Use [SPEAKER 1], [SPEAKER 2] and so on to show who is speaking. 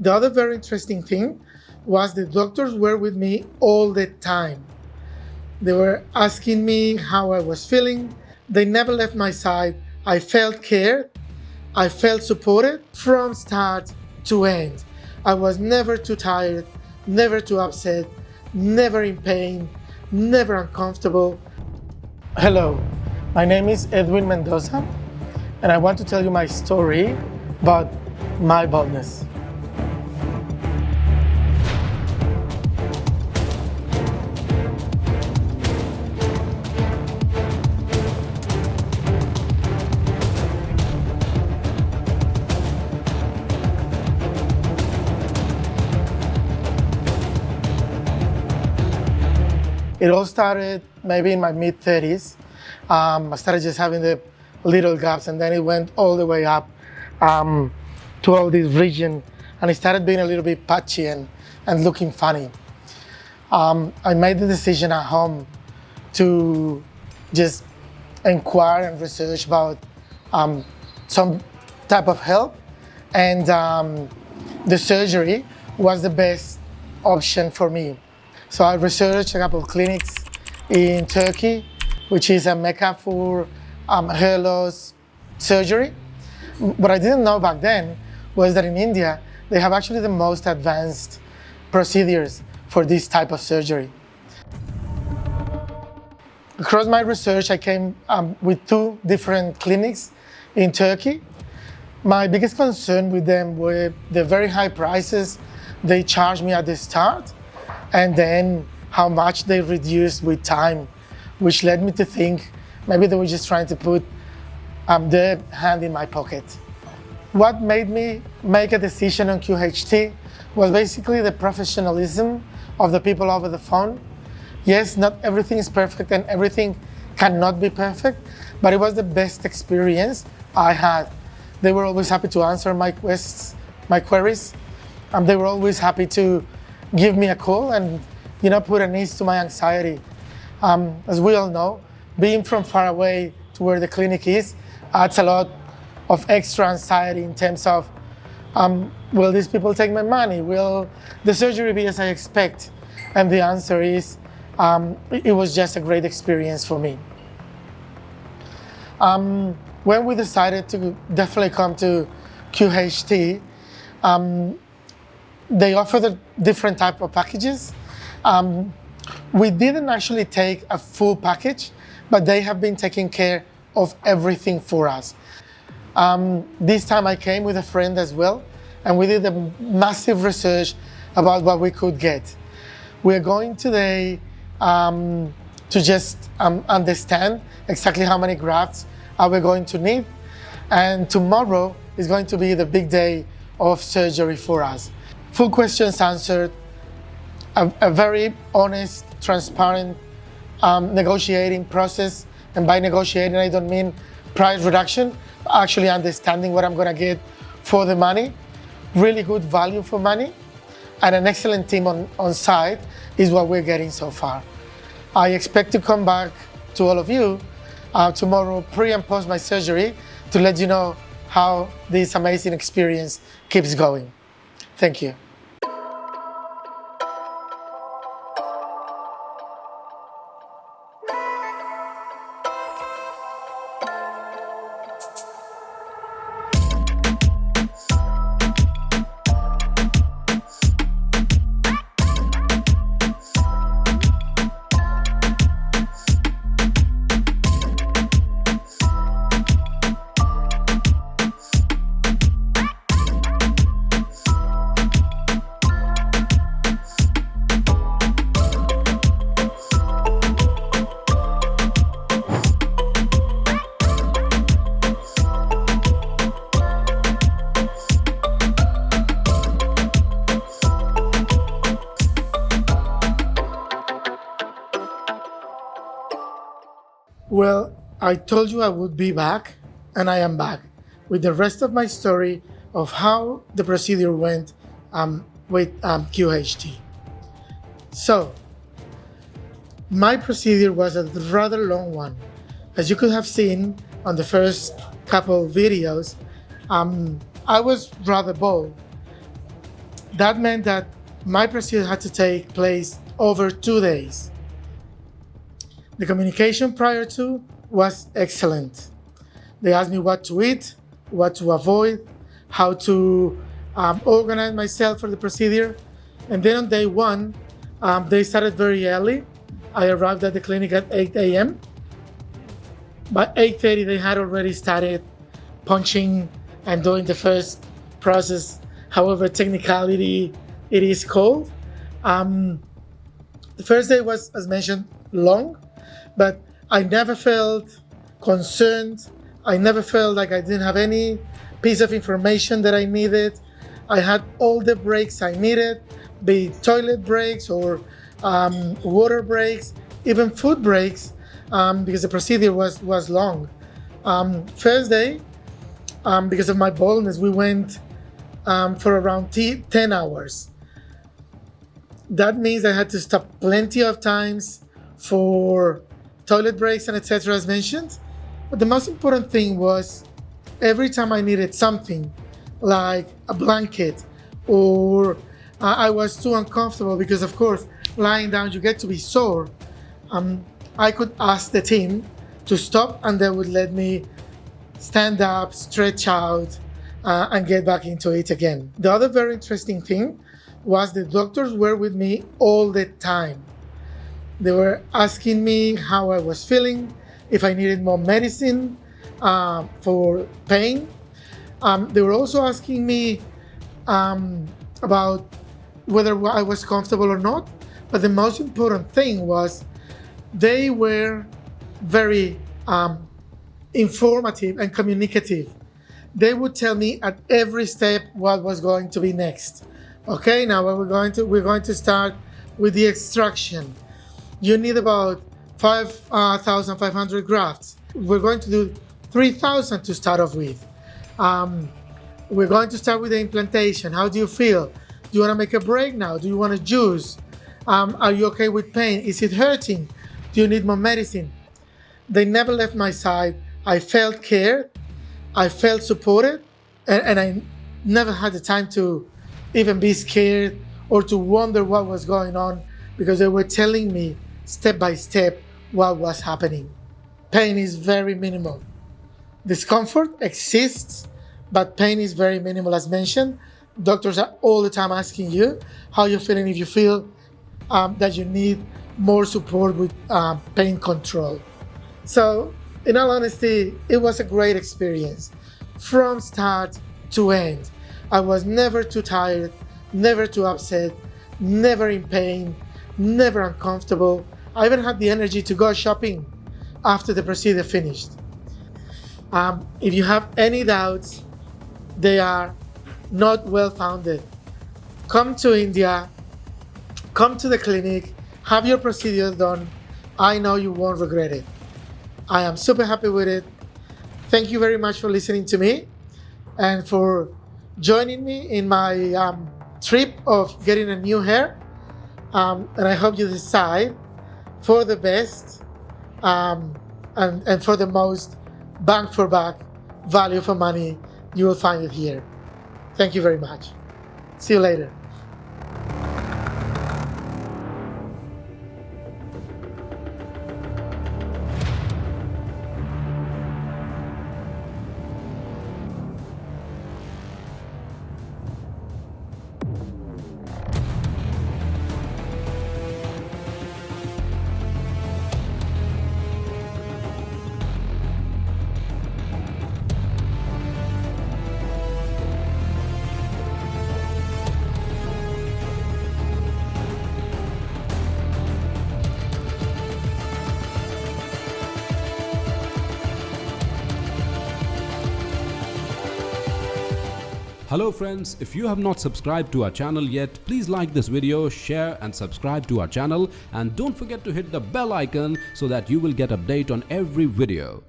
[SPEAKER 1] The other very interesting thing was the doctors were with me all the time. They were asking me how I was feeling. They never left my side. I felt cared. I felt supported from start to end. I was never too tired, never too upset, never in pain, never uncomfortable. Hello, my name is Edwin Mendoza, and I want to tell you my story about my baldness. It all started maybe in my mid-30s. I started just having the little gaps, and then it went all the way up to all this region, and it started being a little bit patchy and looking funny. I made the decision at home to just inquire and research about some type of help, and the surgery was the best option for me. So I researched a couple of clinics in Turkey, which is a mecca for hair loss surgery. What I didn't know back then was that in India, they have actually the most advanced procedures for this type of surgery. Across my research, I came with 2 different clinics in Turkey. My biggest concern with them were the very high prices they charged me at the start, and then how much they reduced with time, which led me to think maybe they were just trying to put their hand in my pocket. What made me make a decision on QHT was basically the professionalism of the people over the phone. Yes, not everything is perfect and everything cannot be perfect, but it was the best experience I had. They were always happy to answer my queries. They were always happy to give me a call and put an ease to my anxiety. As we all know, being from far away to where the clinic is adds a lot of extra anxiety in terms of, will these people take my money? Will the surgery be as I expect? And the answer is, it was just a great experience for me. When we decided to definitely come to QHT, they offer the different type of packages. We didn't actually take a full package, but they have been taking care of everything for us. This time I came with a friend as well, and we did a massive research about what we could get. We're going today to just understand exactly how many grafts are we going to need, and tomorrow is going to be the big day of surgery for us. Full questions answered, a very honest, transparent negotiating process. And by negotiating, I don't mean price reduction, but actually understanding what I'm gonna get for the money. Really good value for money, and an excellent team on site is what we're getting so far. I expect to come back to all of you tomorrow, pre and post my surgery, to let you know how this amazing experience keeps going. Thank you. Well, I told you I would be back, and I am back with the rest of my story of how the procedure went with QHT. So, my procedure was a rather long one. As you could have seen on the first couple videos, I was rather bald. That meant that my procedure had to take place over 2 days. The communication prior to was excellent. They asked me what to eat, what to avoid, how to organize myself for the procedure. And then on day one, they started very early. I arrived at the clinic at 8 a.m. By 8:30, they had already started punching and doing the first process, however technicality it is called. The first day was, as mentioned, long, but I never felt concerned. I never felt like I didn't have any piece of information that I needed. I had all the breaks I needed, be it toilet breaks or water breaks, even food breaks, because the procedure was long. First day, because of my baldness, we went for around 10 hours. That means I had to stop plenty of times for toilet breaks and etc. as mentioned. But the most important thing was every time I needed something like a blanket or I was too uncomfortable because of course lying down you get to be sore, I could ask the team to stop and they would let me stand up, stretch out, and get back into it again. The other very interesting thing was the doctors were with me all the time. They were asking me how I was feeling, if I needed more medicine for pain. They were also asking me about whether I was comfortable or not. But the most important thing was they were very informative and communicative. They would tell me at every step what was going to be next. Okay, now we're going to start with the extraction. You need about 5,500 grafts. We're going to do 3,000 to start off with. We're going to start with the implantation. How do you feel? Do you want to make a break now? Do you want to juice? Are you okay with pain? Is it hurting? Do you need more medicine? They never left my side. I felt cared. I felt supported. And I never had the time to even be scared or to wonder what was going on because they were telling me step by step what was happening. Pain is very minimal. Discomfort exists, but pain is very minimal as mentioned. Doctors are all the time asking you how you're feeling, if you feel that you need more support with pain control. So in all honesty, it was a great experience from start to end. I was never too tired, never too upset, never in pain, never uncomfortable. I even had the energy to go shopping after the procedure finished. If you have any doubts, they are not well founded. Come to India, come to the clinic, have your procedure done. I know you won't regret it. I am super happy with it. Thank you very much for listening to me and for joining me in my trip of getting a new hair. And I hope you decide for the best and for the most bang for buck, value for money. You will find it here. Thank you very much. See you later.
[SPEAKER 2] Hello friends, if you have not subscribed to our channel yet, please like this video, share and subscribe to our channel, and don't forget to hit the bell icon so that you will get update on every video.